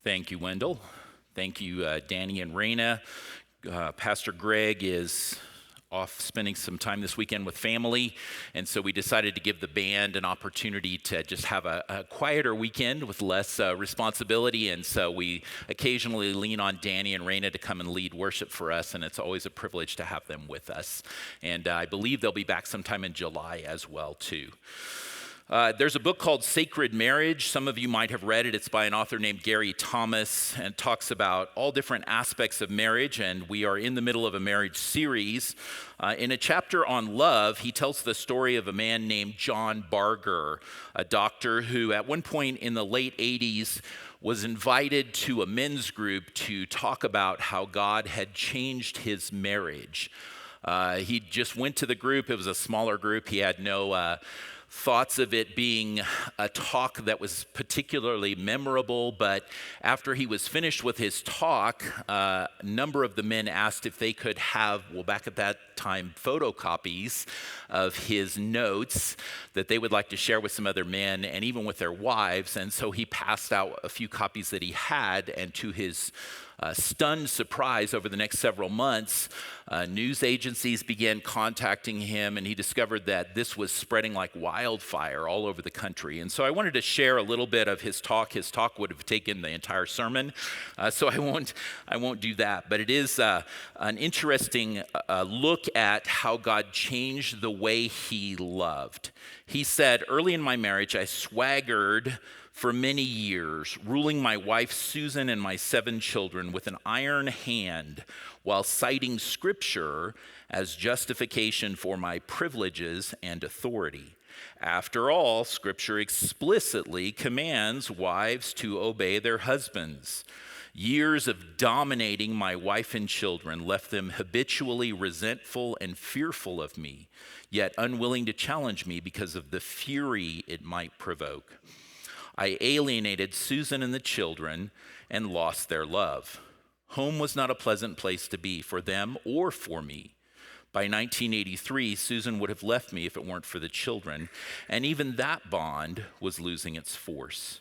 Thank you, Wendell. Thank you, Danny and Raina. Pastor Greg is off spending some time this weekend with family, and so we decided to give the band an opportunity to just have a quieter weekend with less responsibility, and so we occasionally lean on Danny and Raina to come and lead worship for us, and it's always a privilege to have them with us. And I believe they'll be back sometime in July as well, too. There's a book called Sacred Marriage. Some of you might have read it. It's by an author named Gary Thomas and talks about all different aspects of marriage, and we are in the middle of a marriage series. In a chapter on love, he tells the story of a man named John Barger, a doctor who at one point in the late 80s was invited to a men's group to talk about how God had changed his marriage. He just went to the group. It was a smaller group. He had no thoughts of it being a talk that was particularly memorable, but after he was finished with his talk, a number of the men asked if they could have, well, back at that time, photocopies of his notes that they would like to share with some other men and even with their wives. And so he passed out a few copies that he had, and to his stunned surprise, over the next several months, news agencies began contacting him, and he discovered that this was spreading like wildfire all over the country. And so I wanted to share a little bit of his talk. His talk would have taken the entire sermon, so I won't do that. But it is an interesting look at how God changed the way he loved. He said, "Early in my marriage, I swaggered for many years, ruling my wife Susan and my 7 children with an iron hand while citing Scripture as justification for my privileges and authority. After all, Scripture explicitly commands wives to obey their husbands. Years of dominating my wife and children left them habitually resentful and fearful of me, yet unwilling to challenge me because of the fury it might provoke. I alienated Susan and the children and lost their love. Home was not a pleasant place to be for them or for me. By 1983, Susan would have left me if it weren't for the children, and even that bond was losing its force.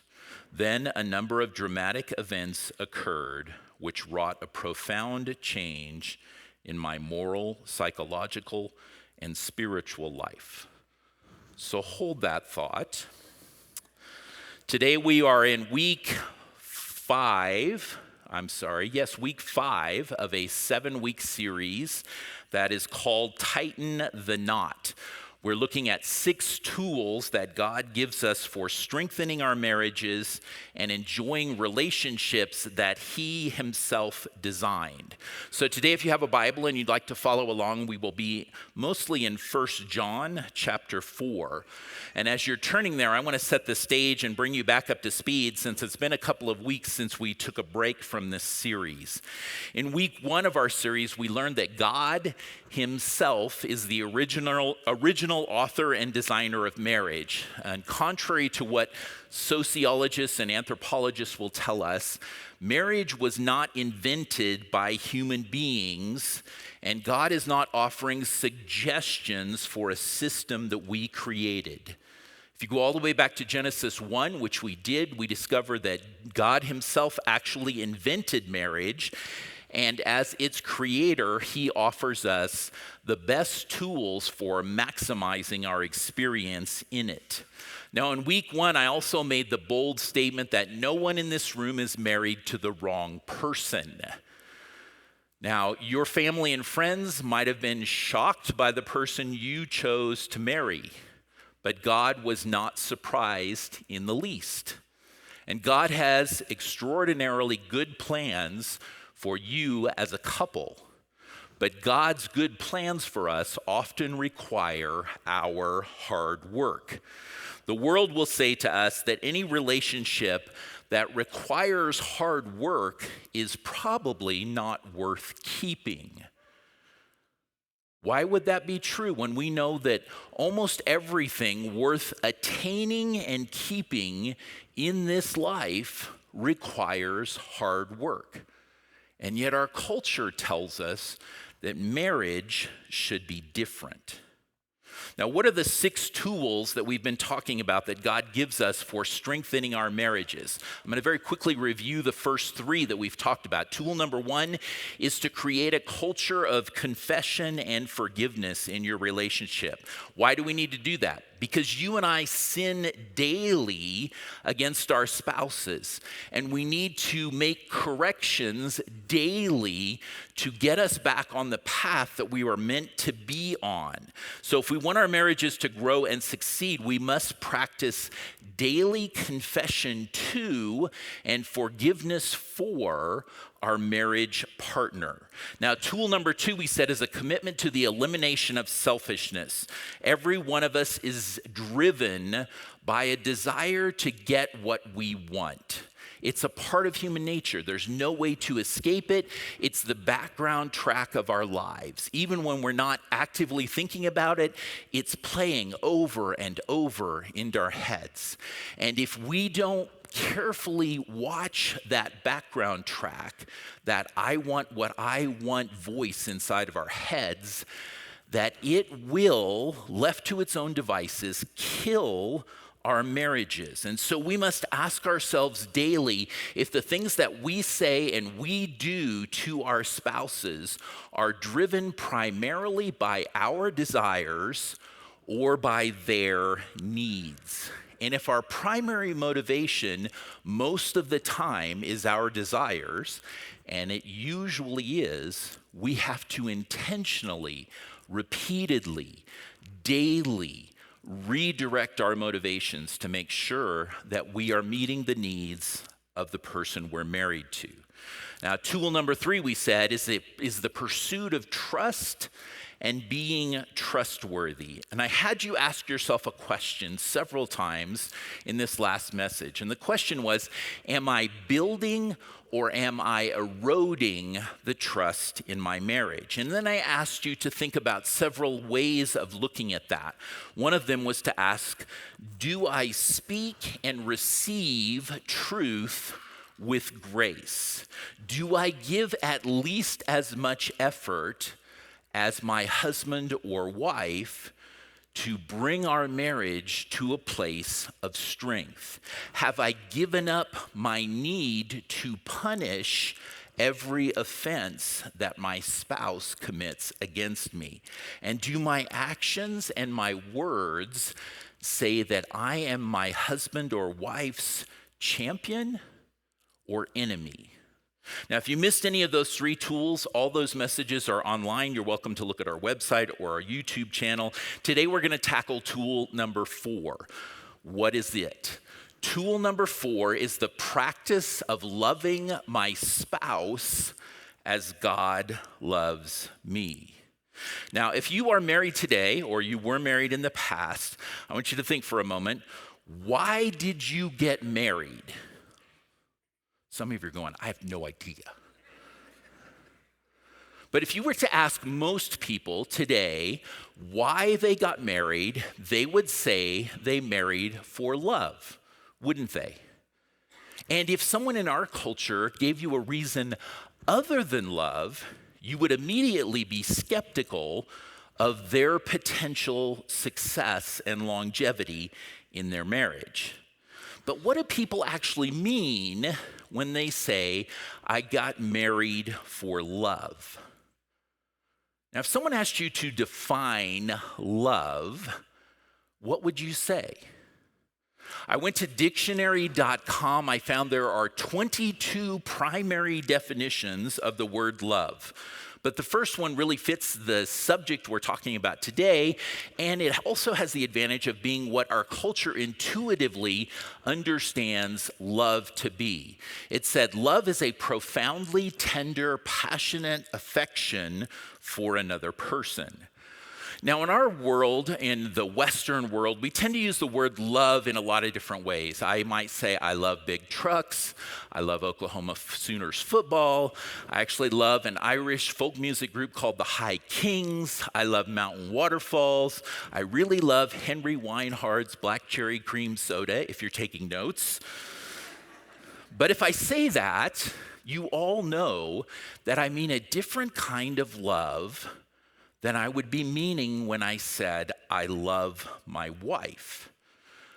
Then a number of dramatic events occurred which wrought a profound change in my moral, psychological, and spiritual life." So hold that thought. Today we are in week 5 of a 7-week series that is called Tighten the Knot. We're looking at 6 tools that God gives us for strengthening our marriages and enjoying relationships that He Himself designed. So today, if you have a Bible and you'd like to follow along, we will be mostly in 1 John chapter 4. And as you're turning there, I want to set the stage and bring you back up to speed, since it's been a couple of weeks since we took a break from this series. In week 1 of our series, we learned that God Himself is the original author and designer of marriage. And contrary to what sociologists and anthropologists will tell us, marriage was not invented by human beings, and God is not offering suggestions for a system that we created. If you go all the way back to Genesis 1, which we did, we discover that God Himself actually invented marriage. And as its creator, He offers us the best tools for maximizing our experience in it. Now, in week 1, I also made the bold statement that no one in this room is married to the wrong person. Now, your family and friends might have been shocked by the person you chose to marry, but God was not surprised in the least. And God has extraordinarily good plans for you as a couple. But God's good plans for us often require our hard work. The world will say to us that any relationship that requires hard work is probably not worth keeping. Why would that be true when we know that almost everything worth attaining and keeping in this life requires hard work? And yet our culture tells us that marriage should be different. Now, what are the 6 tools that we've been talking about that God gives us for strengthening our marriages? I'm going to very quickly review the first 3 that we've talked about. Tool number 1 is to create a culture of confession and forgiveness in your relationship. Why do we need to do that? Because you and I sin daily against our spouses, and we need to make corrections daily to get us back on the path that we were meant to be on. So if we want our marriages to grow and succeed, we must practice daily confession to and forgiveness for our marriage partner. Now, tool number 2, we said, is a commitment to the elimination of selfishness. Every one of us is driven by a desire to get what we want. It's a part of human nature. There's no way to escape it. It's the background track of our lives. Even when we're not actively thinking about it, it's playing over and over into our heads. And if we don't carefully watch that background track, that I want what I want voice inside of our heads, that it will, left to its own devices, kill our marriages. And so we must ask ourselves daily if the things that we say and we do to our spouses are driven primarily by our desires or by their needs. And if our primary motivation most of the time is our desires, and it usually is, we have to intentionally, repeatedly, daily redirect our motivations to make sure that we are meeting the needs of the person we're married to. Now, tool number 3, we said, is the pursuit of trust and being trustworthy. And I had you ask yourself a question several times in this last message. And the question was, am I building or am I eroding the trust in my marriage? And then I asked you to think about several ways of looking at that. One of them was to ask, do I speak and receive truth with grace? Do I give at least as much effort as my husband or wife to bring our marriage to a place of strength? Have I given up my need to punish every offense that my spouse commits against me? And do my actions and my words say that I am my husband or wife's champion or enemy? Now, if you missed any of those 3 tools, all those messages are online. You're welcome to look at our website or our YouTube channel. Today, we're going to tackle tool number 4. What is it? Tool number 4 is the practice of loving my spouse as God loves me. Now, if you are married today or you were married in the past, I want you to think for a moment, why did you get married? Some of you are going, I have no idea. But if you were to ask most people today why they got married, they would say they married for love, wouldn't they? And if someone in our culture gave you a reason other than love, you would immediately be skeptical of their potential success and longevity in their marriage. But what do people actually mean when they say, I got married for love? Now, if someone asked you to define love, what would you say? I went to dictionary.com. I found there are 22 primary definitions of the word love. But the first one really fits the subject we're talking about today, and it also has the advantage of being what our culture intuitively understands love to be. It said, love is a profoundly tender, passionate affection for another person. Now, in our world, in the Western world, we tend to use the word love in a lot of different ways. I might say, I love big trucks. I love Oklahoma Sooners football. I actually love an Irish folk music group called the High Kings. I love mountain waterfalls. I really love Henry Weinhard's black cherry cream soda, if you're taking notes. But if I say that, you all know that I mean a different kind of love than I would be meaning when I said, I love my wife.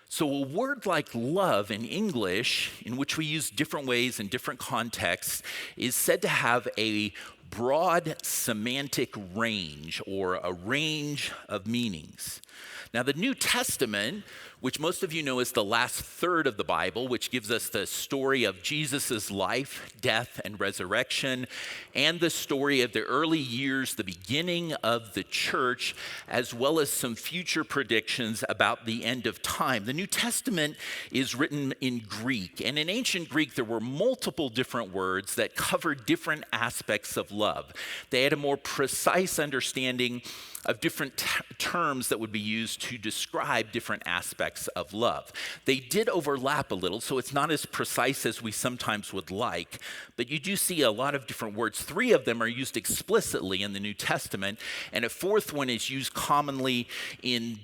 So a word like love in English, in which we use different ways in different contexts, is said to have a broad semantic range, or a range of meanings. Now, the New Testament, which most of you know is the last third of the Bible, which gives us the story of Jesus' life, death, and resurrection, and the story of the early years, the beginning of the church, as well as some future predictions about the end of time. The New Testament is written in Greek, and in ancient Greek, there were multiple different words that covered different aspects of love. They had a more precise understanding of different terms that would be used to describe different aspects of love. They did overlap a little, so it's not as precise as we sometimes would like, but you do see a lot of different words. 3 of them are used explicitly in the New Testament, and a 4th one is used commonly in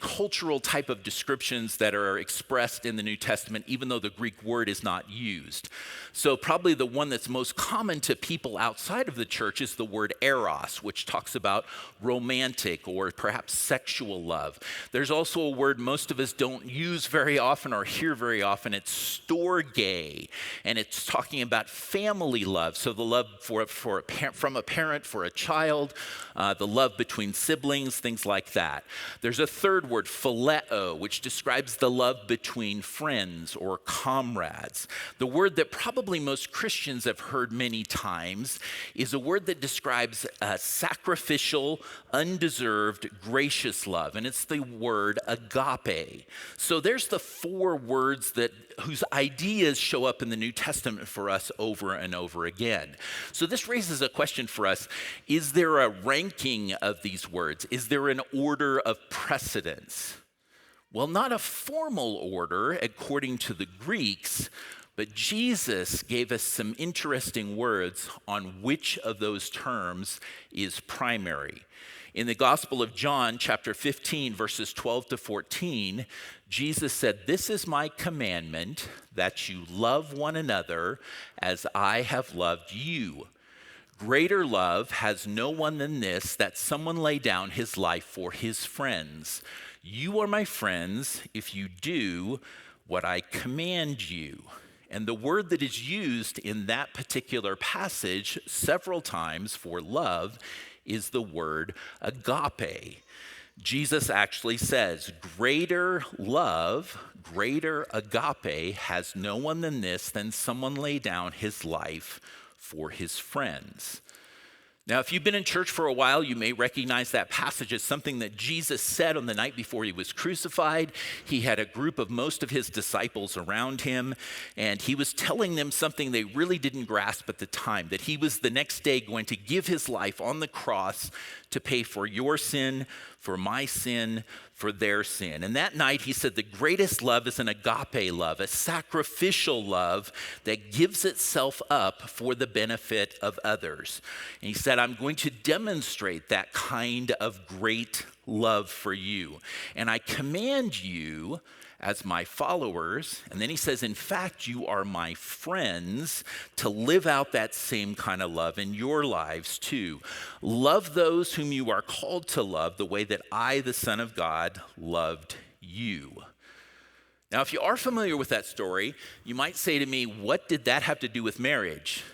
cultural type of descriptions that are expressed in the New Testament, even though the Greek word is not used. So probably the one that's most common to people outside of the church is the word eros, which talks about romantic or perhaps sexual love. There's also a word most of us don't use very often or hear very often. It's storge, and it's talking about family love. So the love from a parent for a child, the love between siblings, things like that. There's a 3rd word, phileo, which describes the love between friends or comrades. The word that probably most Christians have heard many times is a word that describes sacrificial, undeserved, gracious love, and it's the word agape. So there's the 4 words whose ideas show up in the New Testament for us over and over again. So this raises a question for us. Is there a ranking of these words? Is there an order of precedence? Well, not a formal order according to the Greeks, but Jesus gave us some interesting words on which of those terms is primary. In the Gospel of John, chapter 15, verses 12 to 14, Jesus said, "This is my commandment, that you love one another as I have loved you. Greater love has no one than this, that someone lay down his life for his friends. You are my friends if you do what I command you." And the word that is used in that particular passage several times for love is the word agape. Jesus actually says, greater love, greater agape has no one than this, than someone lay down his life for his friends. Now, if you've been in church for a while, you may recognize that passage as something that Jesus said on the night before he was crucified. He had a group of most of his disciples around him, and he was telling them something they really didn't grasp at the time, that he was the next day going to give his life on the cross to pay for your sin, for my sin, for their sin. And that night he said the greatest love is an agape love, a sacrificial love that gives itself up for the benefit of others. And he said, I'm going to demonstrate that kind of great love for you. And I command you as my followers, and then he says, in fact, you are my friends, to live out that same kind of love in your lives too. Love those whom you are called to love the way that I, the Son of God, loved you. Now, if you are familiar with that story, you might say to me, what did that have to do with marriage?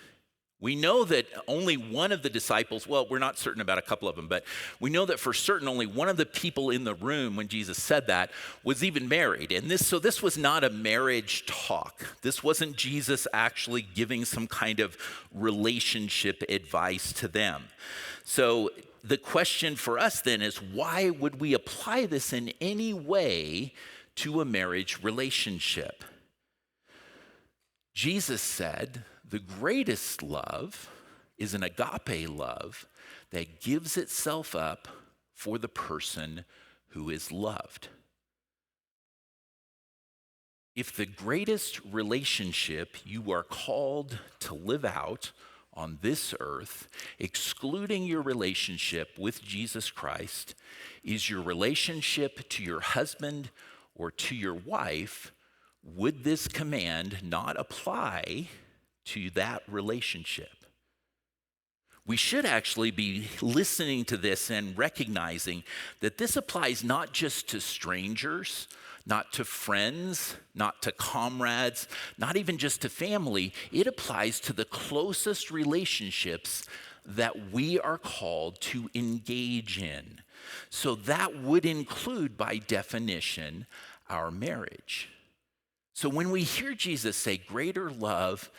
We know that only one of the disciples, well, we're not certain about a couple of them, but we know that for certain only one of the people in the room when Jesus said that was even married. And this was not a marriage talk. This wasn't Jesus actually giving some kind of relationship advice to them. So the question for us then is, why would we apply this in any way to a marriage relationship? Jesus said, the greatest love is an agape love that gives itself up for the person who is loved. If the greatest relationship you are called to live out on this earth, excluding your relationship with Jesus Christ, is your relationship to your husband or to your wife, would this command not apply to that relationship? We should actually be listening to this and recognizing that this applies not just to strangers, not to friends, not to comrades, not even just to family. It applies to the closest relationships that we are called to engage in. So that would include, by definition, our marriage. So when we hear Jesus say, greater love,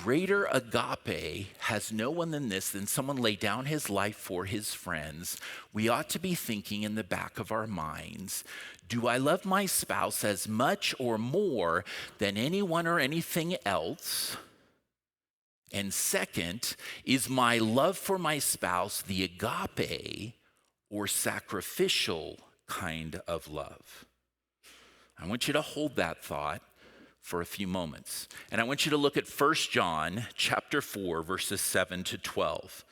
greater agape has no one than this, than someone lay down his life for his friends, we ought to be thinking in the back of our minds, do I love my spouse as much or more than anyone or anything else? And second, is my love for my spouse the agape or sacrificial kind of love? I want you to hold that thought for a few moments. And I want you to look at 1 John chapter 4, verses 7 to 12.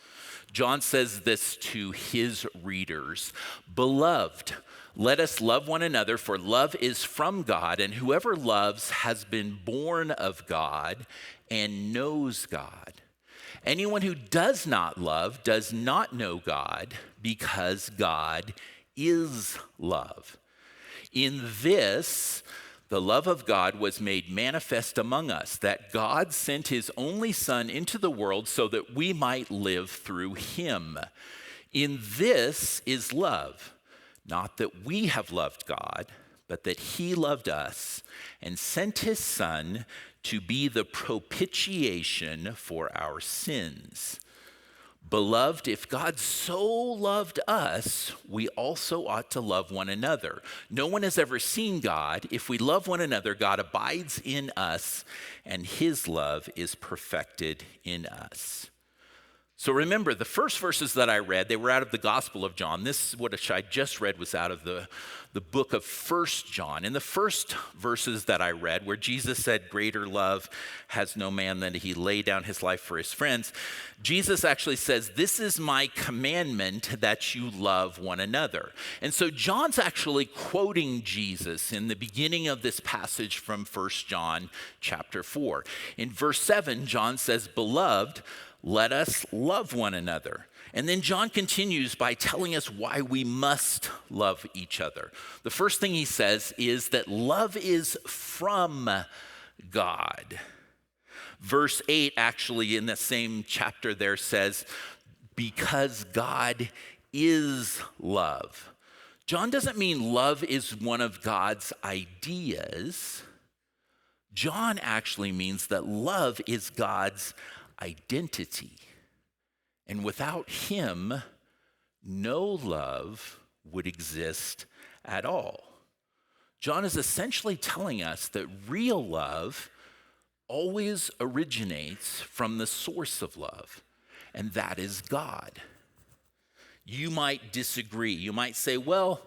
John says this to his readers, "Beloved, let us love one another, for love is from God, and whoever loves has been born of God and knows God. Anyone who does not love does not know God, because God is love. In this, the love of God was made manifest among us, that God sent his only Son into the world so that we might live through him. In this is love, not that we have loved God, but that he loved us and sent his Son to be the propitiation for our sins. Beloved, if God so loved us, we also ought to love one another. No one has ever seen God. If we love one another, God abides in us, and his love is perfected in us." So remember, the first verses that I read, they were out of the Gospel of John. This, what I just read, was out of the book of 1 John. In the first verses that I read, where Jesus said, greater love has no man than he lay down his life for his friends, Jesus actually says, this is my commandment, that you love one another. And so John's actually quoting Jesus in the beginning of this passage from 1 John chapter 4. In verse 7, John says, "Beloved, let us love one another." And then John continues by telling us why we must love each other. The first thing he says is that love is from God. Verse 8, actually, in the same chapter there says, because God is love. John doesn't mean love is one of God's ideas. John actually means that love is God's identity. And without him, no love would exist at all. John is essentially telling us that real love always originates from the source of love, and that is God. You might disagree. You might say, well,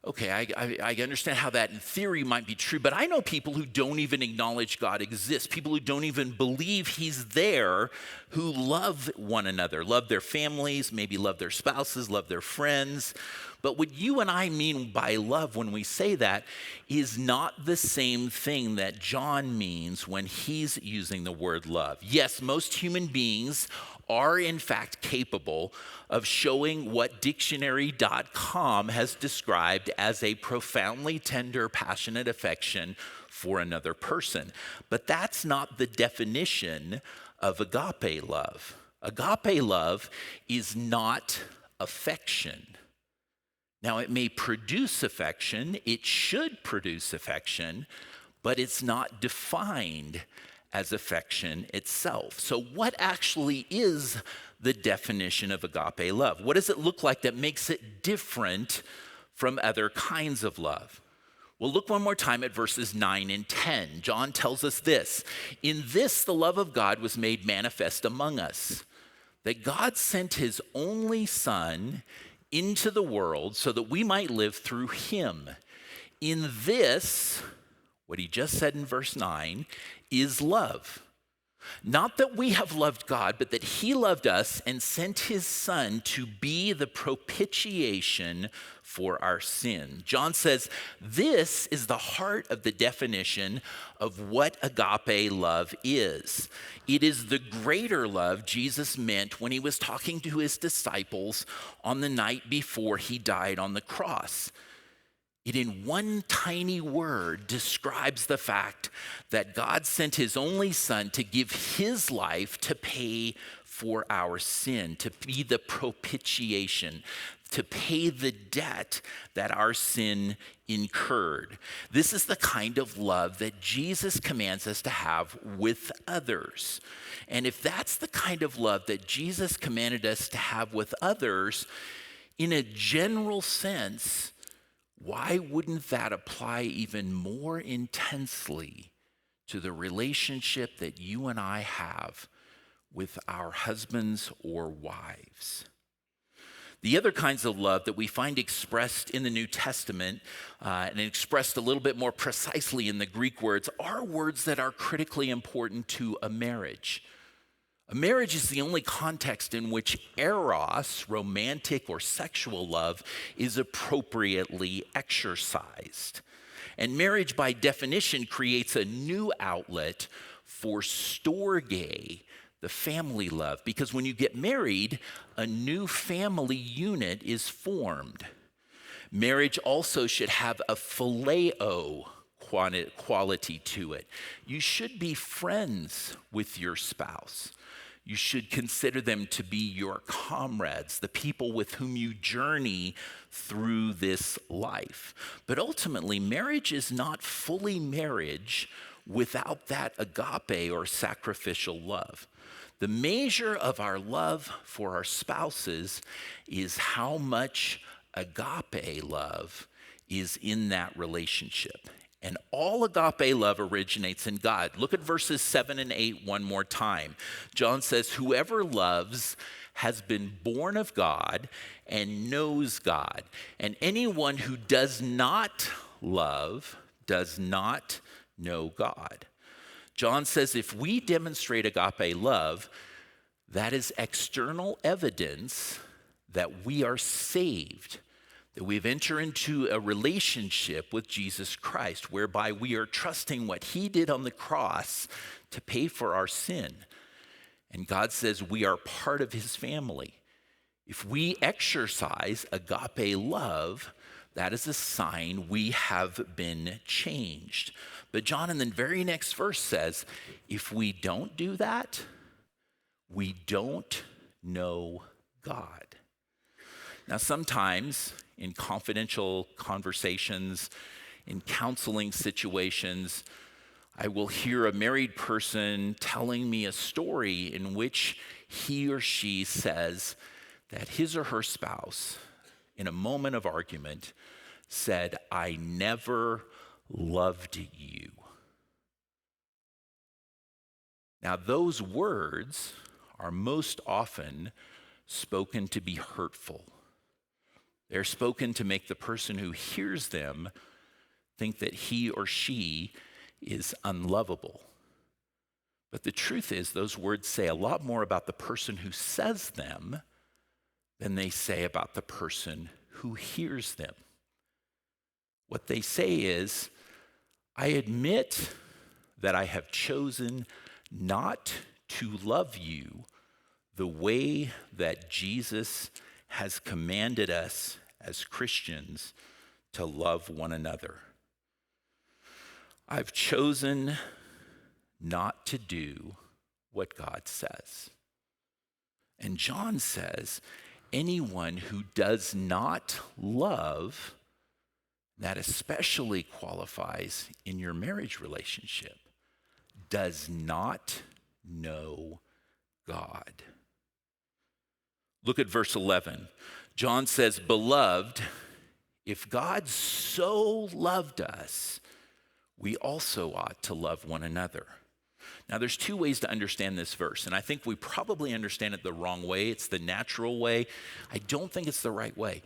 okay, I understand how that in theory might be true, but I know people who don't even acknowledge God exists, people who don't even believe he's there, who love one another, love their families, maybe love their spouses, love their friends. But what you and I mean by love when we say that is not the same thing that John means when he's using the word love. Yes, most human beings are in fact capable of showing what dictionary.com has described as a profoundly tender, passionate affection for another person. But that's not the definition of agape love. Agape love is not affection. Now, it may produce affection, it should produce affection, but it's not defined as affection itself. So what actually is the definition of agape love? What does it look like that makes it different from other kinds of love? Well, look one more time at verses 9 and 10. John tells us this: "In this the love of God was made manifest among us, that God sent his only Son into the world so that we might live through him. In this," what he just said in verse 9, "is love. Not that we have loved God, but that he loved us and sent his son to be the propitiation for our sin. John says this is the heart of the definition of what agape love is. It is the greater love Jesus meant when he was talking to his disciples on the night before he died on the cross. It, in one tiny word, describes the fact that God sent his only son to give his life to pay for our sin, to be the propitiation, to pay the debt that our sin incurred. This is the kind of love that Jesus commands us to have with others. And if that's the kind of love that Jesus commanded us to have with others, in a general sense, why wouldn't that apply even more intensely to the relationship that you and I have with our husbands or wives? The other kinds of love that we find expressed in the New Testament and expressed a little bit more precisely in the Greek words are words that are critically important to a marriage. A marriage is the only context in which eros, romantic or sexual love, is appropriately exercised. And marriage, by definition, creates a new outlet for storge, the family love, because when you get married, a new family unit is formed. Marriage also should have a phileo quality to it. You should be friends with your spouse. You should consider them to be your comrades, the people with whom you journey through this life. But ultimately, marriage is not fully marriage without that agape or sacrificial love. The measure of our love for our spouses is how much agape love is in that relationship. And all agape love originates in God. Look at verses 7 and 8 one more time. John says, whoever loves has been born of God and knows God. And anyone who does not love does not know God. John says if we demonstrate agape love, that is external evidence that we are saved, that we've entered into a relationship with Jesus Christ, whereby we are trusting what he did on the cross to pay for our sin. And God says we are part of his family. If we exercise agape love, that is a sign we have been changed. But John in the very next verse says, if we don't do that, we don't know God. Now, sometimes in confidential conversations, in counseling situations, I will hear a married person telling me a story in which he or she says that his or her spouse, in a moment of argument, said, "I never loved you." Now, those words are most often spoken to be hurtful. They're spoken to make the person who hears them think that he or she is unlovable. But the truth is, those words say a lot more about the person who says them than they say about the person who hears them. What they say is, I admit that I have chosen not to love you the way that Jesus has commanded us as Christians to love one another. I've chosen not to do what God says. And John says, anyone who does not love, that especially qualifies in your marriage relationship, does not know God. Look at verse 11. John says, beloved, if God so loved us, we also ought to love one another. Now, there's two ways to understand this verse, and I think we probably understand it the wrong way. It's the natural way. I don't think it's the right way.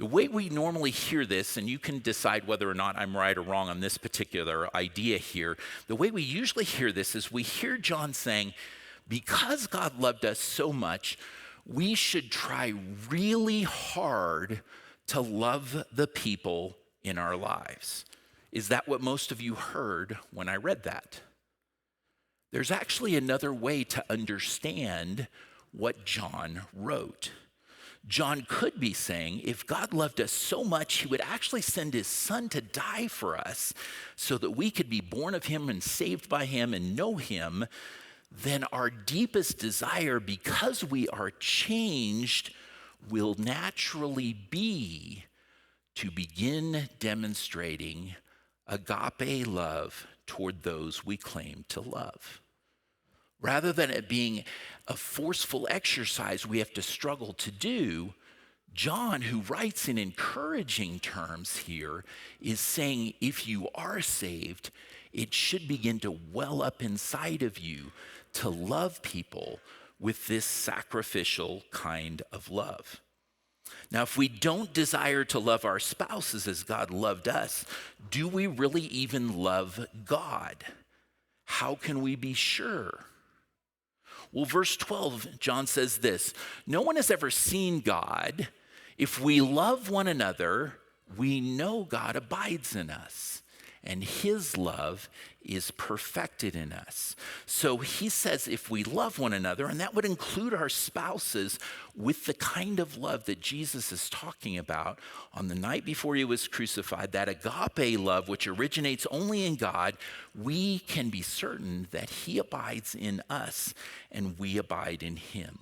The way we normally hear this, and you can decide whether or not I'm right or wrong on this particular idea here, the way we usually hear this is we hear John saying, because God loved us so much, we should try really hard to love the people in our lives. Is that what most of you heard when I read that? There's actually another way to understand what John wrote. John could be saying, if God loved us so much, he would actually send his son to die for us so that we could be born of him and saved by him and know him. Then our deepest desire, because we are changed, will naturally be to begin demonstrating agape love toward those we claim to love. Rather than it being a forceful exercise we have to struggle to do, John, who writes in encouraging terms here, is saying if you are saved, it should begin to well up inside of you to love people with this sacrificial kind of love. Now, if we don't desire to love our spouses as God loved us, do we really even love God? How can we be sure? Well, verse 12, John says this, no one has ever seen God. If we love one another, we know God abides in us, and his love is perfected in us. So he says if we love one another, and that would include our spouses, with the kind of love that Jesus is talking about on the night before he was crucified, that agape love which originates only in God, we can be certain that he abides in us and we abide in him.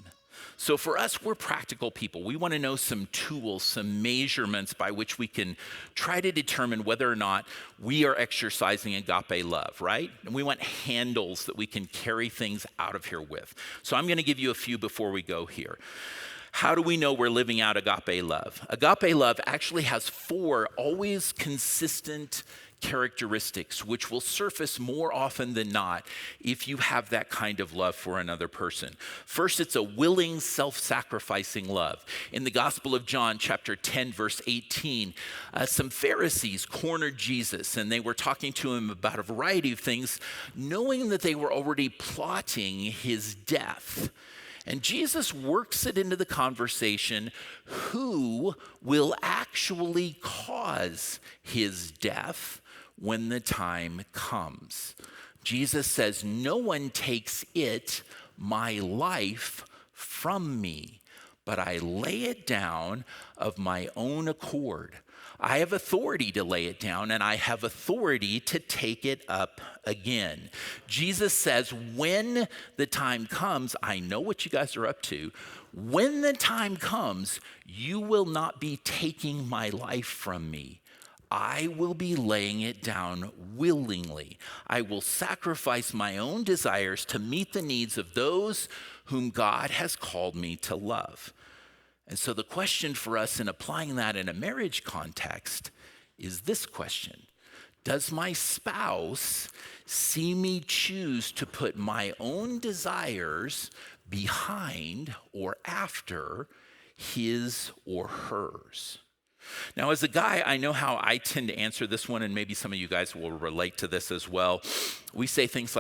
So for us, we're practical people. We want to know some tools, some measurements by which we can try to determine whether or not we are exercising agape love, right? And we want handles that we can carry things out of here with. So I'm going to give you a few before we go here. How do we know we're living out agape love? Agape love actually has 4 always consistent characteristics which will surface more often than not if you have that kind of love for another person. First, it's a willing, self-sacrificing love. In the Gospel of John, chapter 10, verse 18, some Pharisees cornered Jesus, and they were talking to him about a variety of things, knowing that they were already plotting his death. And Jesus works it into the conversation, who will actually cause his death when the time comes. Jesus says, no one takes it, my life, from me, but I lay it down of my own accord. I have authority to lay it down, and I have authority to take it up again. Jesus says, when the time comes, I know what you guys are up to. When the time comes, you will not be taking my life from me. I will be laying it down willingly. I will sacrifice my own desires to meet the needs of those whom God has called me to love. And so the question for us in applying that in a marriage context is this question. Does my spouse see me choose to put my own desires behind or after his or hers? Now, as a guy, I know how I tend to answer this one, and maybe some of you guys will relate to this as well. We say things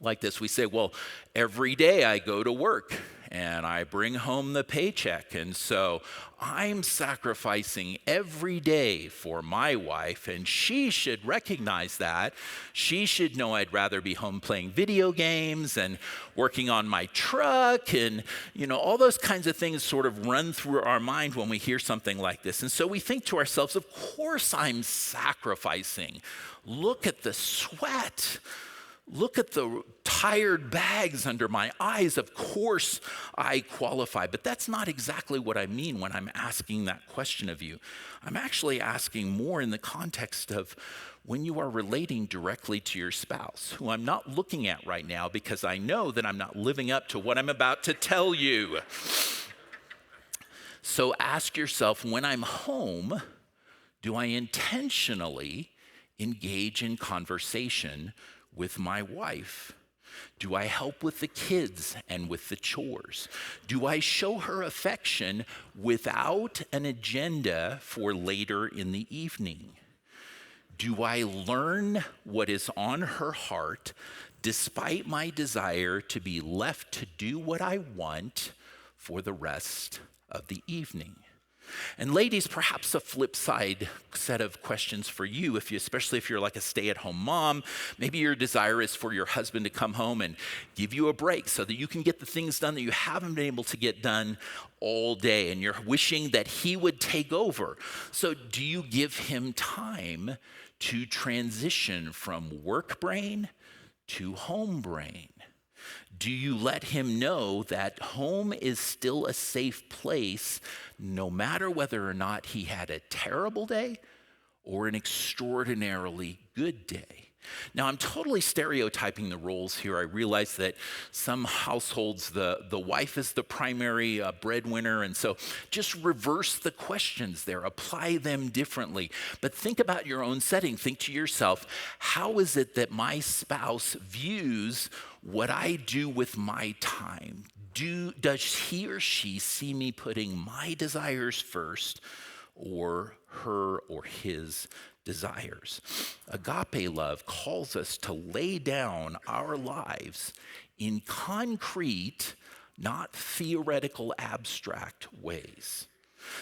like this. We say, well, every day I go to work and I bring home the paycheck, and so I'm sacrificing every day for my wife, and she should recognize that. She should know I'd rather be home playing video games and working on my truck, and all those kinds of things sort of run through our mind when we hear something like this. And so we think to ourselves, of course I'm sacrificing. Look at the sweat. Look at the tired bags under my eyes. Of course I qualify. But that's not exactly what I mean when I'm asking that question of you. I'm actually asking more in the context of when you are relating directly to your spouse, who I'm not looking at right now because I know that I'm not living up to what I'm about to tell you. So ask yourself, when I'm home, do I intentionally engage in conversation with my wife? Do I help with the kids and with the chores? Do I show her affection without an agenda for later in the evening? Do I learn what is on her heart despite my desire to be left to do what I want for the rest of the evening? And ladies, perhaps a flip side set of questions for you, especially if you're like a stay-at-home mom. Maybe your desire is for your husband to come home and give you a break so that you can get the things done that you haven't been able to get done all day, and you're wishing that he would take over. So do you give him time to transition from work brain to home brain? Do you let him know that home is still a safe place no matter whether or not he had a terrible day or an extraordinarily good day? Now, I'm totally stereotyping the roles here. I realize that some households, the wife is the primary breadwinner, and so just reverse the questions there, apply them differently. But think about your own setting. Think to yourself, how is it that my spouse views what I do with my time? Does he or she see me putting my desires first, or her or his desires? Agape love calls us to lay down our lives in concrete, not theoretical, abstract ways.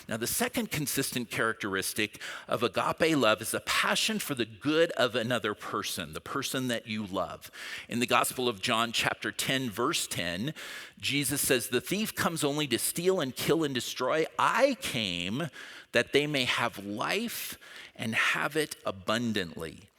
Now, the second consistent characteristic of agape love is a passion for the good of another person, the person that you love. In the Gospel of John, chapter 10, verse 10, Jesus says, "The thief comes only to steal and kill and destroy. I came that they may have life and have it abundantly."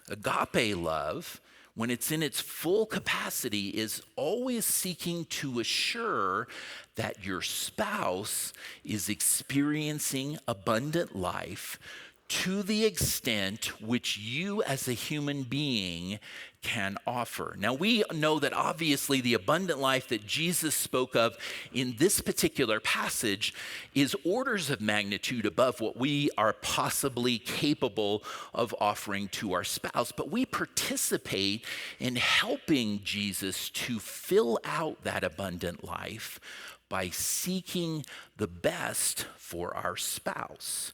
Agape love, when it's in its full capacity, is always seeking to assure that your spouse is experiencing abundant life to the extent which you as a human being can offer. Now, we know that obviously the abundant life that Jesus spoke of in this particular passage is orders of magnitude above what we are possibly capable of offering to our spouse. But we participate in helping Jesus to fill out that abundant life by seeking the best for our spouse.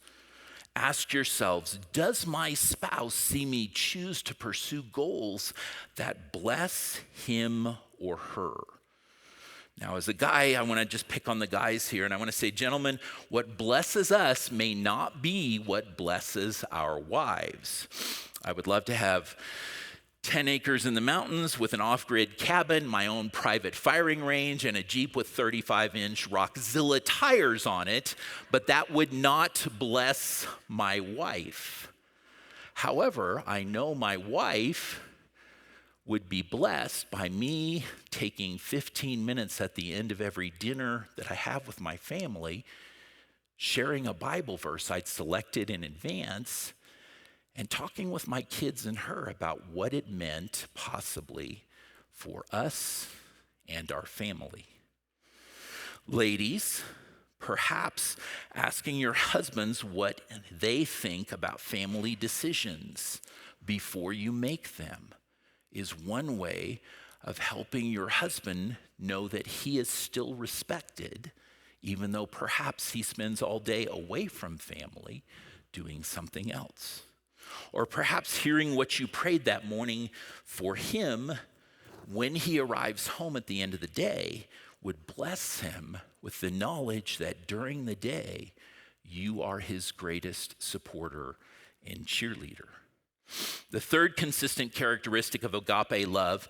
Ask yourselves, does my spouse see me choose to pursue goals that bless him or her? Now, as a guy, I want to just pick on the guys here, and I want to say, gentlemen, what blesses us may not be what blesses our wives. I would love to have 10 acres in the mountains with an off-grid cabin, my own private firing range, and a Jeep with 35-inch Rockzilla tires on it, but that would not bless my wife. However, I know my wife would be blessed by me taking 15 minutes at the end of every dinner that I have with my family, sharing a Bible verse I'd selected in advance, and talking with my kids and her about what it meant possibly for us and our family. Ladies, perhaps asking your husbands what they think about family decisions before you make them is one way of helping your husband know that he is still respected, even though perhaps he spends all day away from family doing something else. Or perhaps hearing what you prayed that morning for him when he arrives home at the end of the day would bless him with the knowledge that during the day, you are his greatest supporter and cheerleader. The third consistent characteristic of agape love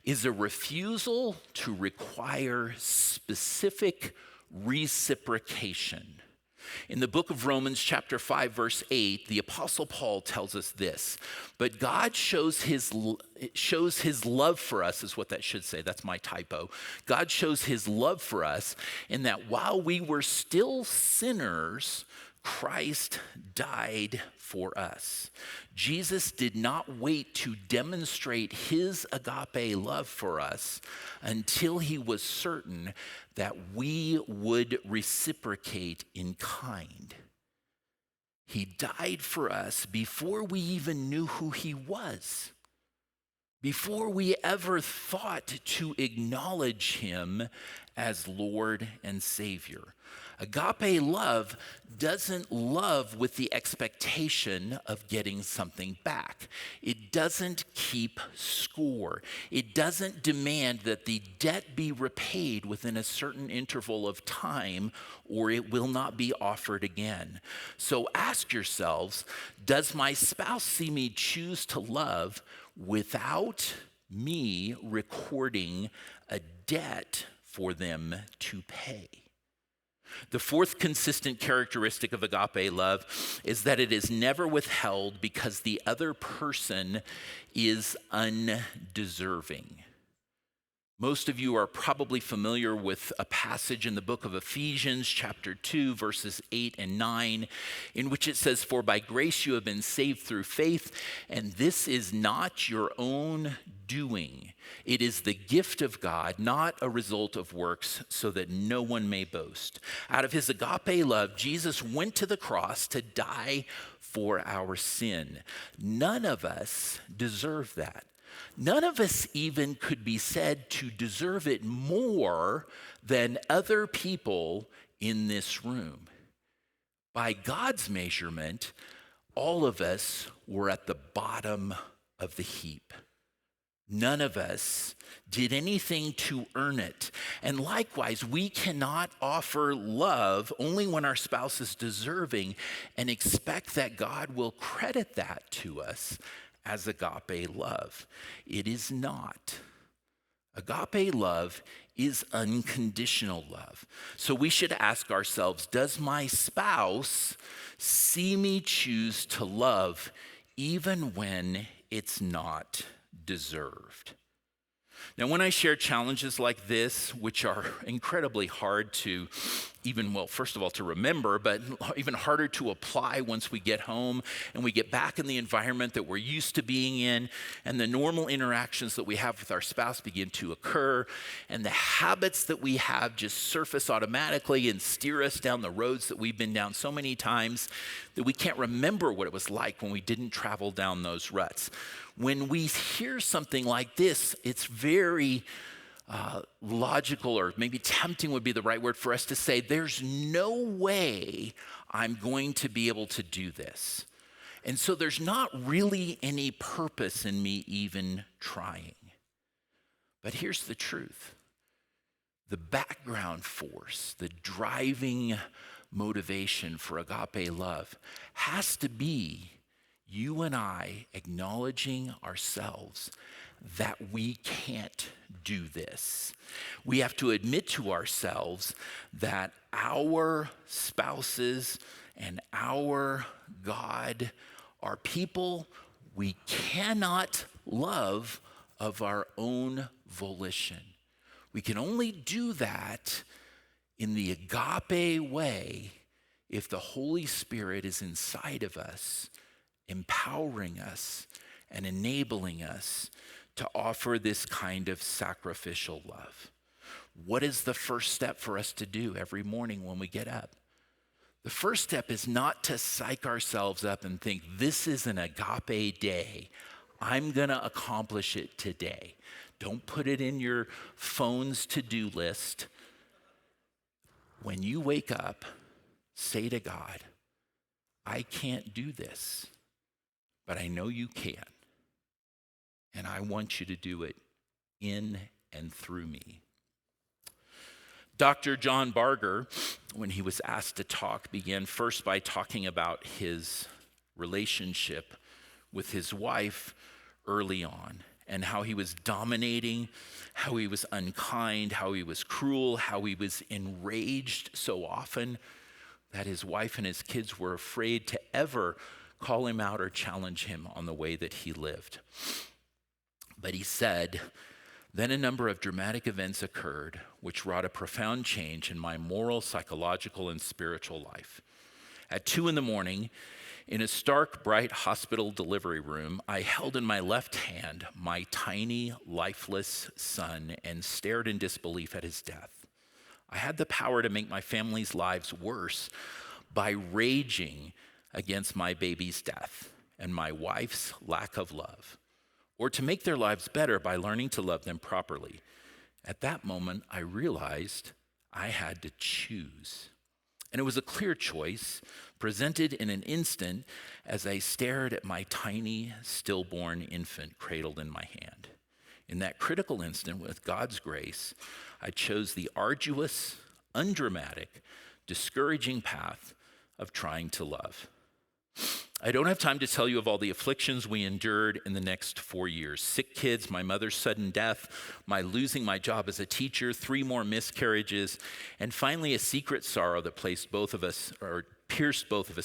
is a refusal to require specific reciprocation. In the book of Romans, chapter 5, verse 8, the Apostle Paul tells us this: "But God shows his love for us," is what that should say. That's my typo. God shows his love for us in that while we were still sinners, Christ died for us. Jesus did not wait to demonstrate his agape love for us until he was certain that we would reciprocate in kind. He died for us before we even knew who he was. before we ever thought to acknowledge him as Lord and Savior. Agape love doesn't love with the expectation of getting something back. It doesn't keep score. It doesn't demand that the debt be repaid within a certain interval of time, or it will not be offered again. So ask yourselves, does my spouse see me choose to love without me recording a debt for them to pay? The fourth consistent characteristic of agape love is that it is never withheld because the other person is undeserving. Most of you are probably familiar with a passage in the book of Ephesians, chapter 2, verses 8 and 9, in which it says, "For by grace you have been saved through faith, and this is not your own doing. It is the gift of God, not a result of works, so that no one may boast." Out of his agape love, Jesus went to the cross to die for our sin. None of us deserve that. None of us even could be said to deserve it more than other people in this room. By God's measurement, all of us were at the bottom of the heap. None of us did anything to earn it. And likewise, we cannot offer love only when our spouse is deserving and expect that God will credit that to us as agape love. It is not. Agape love is unconditional love. So we should ask ourselves, does my spouse see me choose to love even when it's not deserved? Now, when I share challenges like this, which are incredibly hard to even, well, first of all, to remember, but even harder to apply once we get home and we get back in the environment that we're used to being in, and the normal interactions that we have with our spouse begin to occur, and the habits that we have just surface automatically and steer us down the roads that we've been down so many times that we can't remember what it was like when we didn't travel down those ruts. When we hear something like this, it's very logical, or maybe tempting would be the right word for us to say, there's no way I'm going to be able to do this. And so there's not really any purpose in me even trying. But here's the truth. The background force, the driving motivation for agape love has to be you and I acknowledging ourselves that we can't do this. We have to admit to ourselves that our spouses and our God are people we cannot love of our own volition. We can only do that in the agape way if the Holy Spirit is inside of us, empowering us and enabling us to offer this kind of sacrificial love. What is the first step for us to do every morning when we get up? The first step is not to psych ourselves up and think, this is an agape day. I'm going to accomplish it today. Don't put it in your phone's to-do list. When you wake up, say to God, I can't do this, but I know you can. And I want you to do it in and through me. Dr. John Barger, when he was asked to talk, began first by talking about his relationship with his wife early on, and how he was dominating, how he was unkind, how he was cruel, how he was enraged so often that his wife and his kids were afraid to ever call him out or challenge him on the way that he lived. But he said, then a number of dramatic events occurred which wrought a profound change in my moral, psychological, and spiritual life. At 2 a.m, in a stark, bright hospital delivery room, I held in my left hand my tiny, lifeless son and stared in disbelief at his death. I had the power to make my family's lives worse by raging against my baby's death and my wife's lack of love, or to make their lives better by learning to love them properly. At that moment, I realized I had to choose. And it was a clear choice, presented in an instant as I stared at my tiny, stillborn infant cradled in my hand. In that critical instant, with God's grace, I chose the arduous, undramatic, discouraging path of trying to love. I don't have time to tell you of all the afflictions we endured in the next 4 years. Sick kids, my mother's sudden death, my losing my job as a teacher, 3 more miscarriages, and finally a secret sorrow that pierced both of us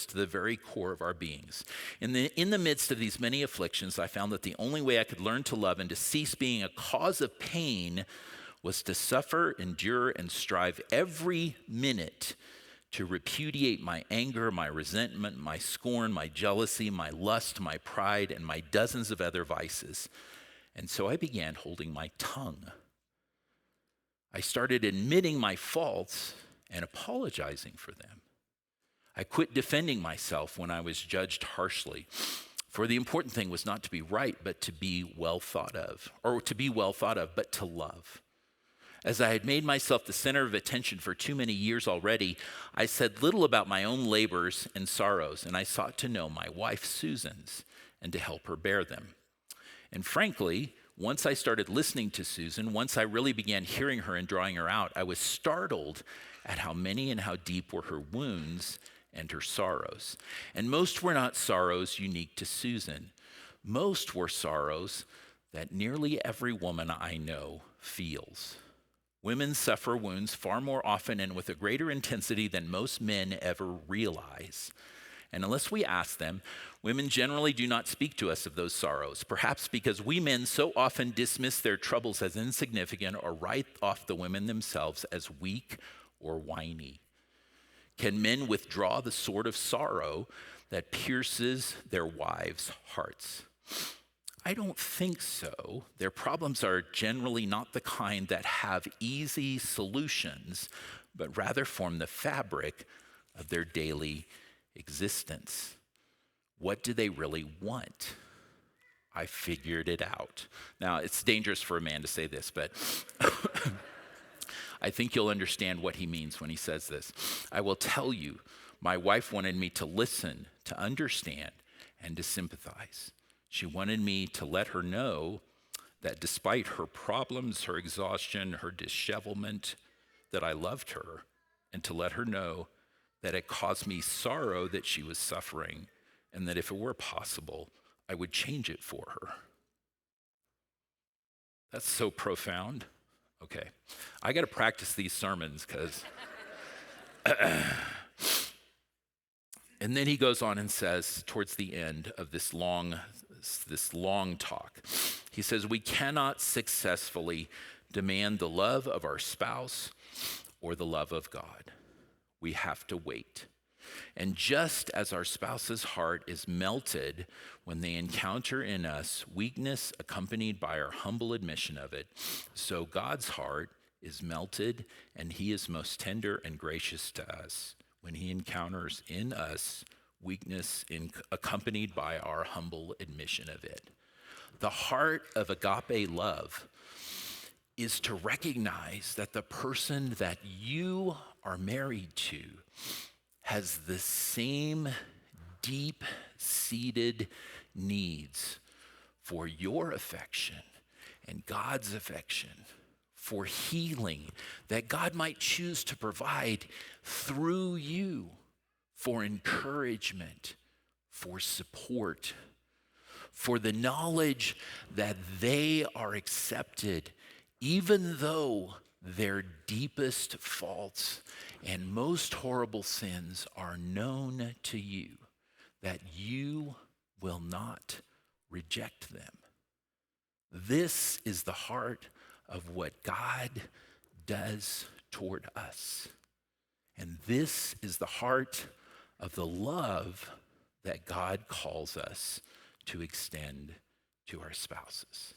to the very core of our beings. In the midst of these many afflictions, I found that the only way I could learn to love and to cease being a cause of pain was to suffer, endure, and strive every minute to repudiate my anger, my resentment, my scorn, my jealousy, my lust, my pride, and my dozens of other vices. And so I began holding my tongue. I started admitting my faults and apologizing for them. I quit defending myself when I was judged harshly. For the important thing was not to be right, but to be well thought of, but to love. As I had made myself the center of attention for too many years already, I said little about my own labors and sorrows, and I sought to know my wife Susan's and to help her bear them. And frankly, once I started listening to Susan, once I really began hearing her and drawing her out, I was startled at how many and how deep were her wounds and her sorrows. And most were not sorrows unique to Susan. Most were sorrows that nearly every woman I know feels. Women suffer wounds far more often and with a greater intensity than most men ever realize. And unless we ask them, women generally do not speak to us of those sorrows, perhaps because we men so often dismiss their troubles as insignificant or write off the women themselves as weak or whiny. Can men withdraw the sword of sorrow that pierces their wives' hearts? I don't think so. Their problems are generally not the kind that have easy solutions, but rather form the fabric of their daily existence. What do they really want? I figured it out. Now, it's dangerous for a man to say this, but I think you'll understand what he means when he says this. I will tell you, my wife wanted me to listen, to understand, and to sympathize. She wanted me to let her know that despite her problems, her exhaustion, her dishevelment, that I loved her, and to let her know that it caused me sorrow that she was suffering, and that if it were possible, I would change it for her. That's so profound. Okay, I got to practice these sermons because... And then he goes on and says, towards the end of this long talk, he says, we cannot successfully demand the love of our spouse or the love of God. We have to wait. And just as our spouse's heart is melted when they encounter in us weakness accompanied by our humble admission of it, so God's heart is melted and he is most tender and gracious to us when he encounters in us weakness accompanied by our humble admission of it. The heart of agape love is to recognize that the person that you are married to has the same deep-seated needs for your affection and God's affection, for healing that God might choose to provide through you, for encouragement, for support, for the knowledge that they are accepted, even though their deepest faults and most horrible sins are known to you, that you will not reject them. This is the heart of what God does toward us. And this is the heart of the love that God calls us to extend to our spouses.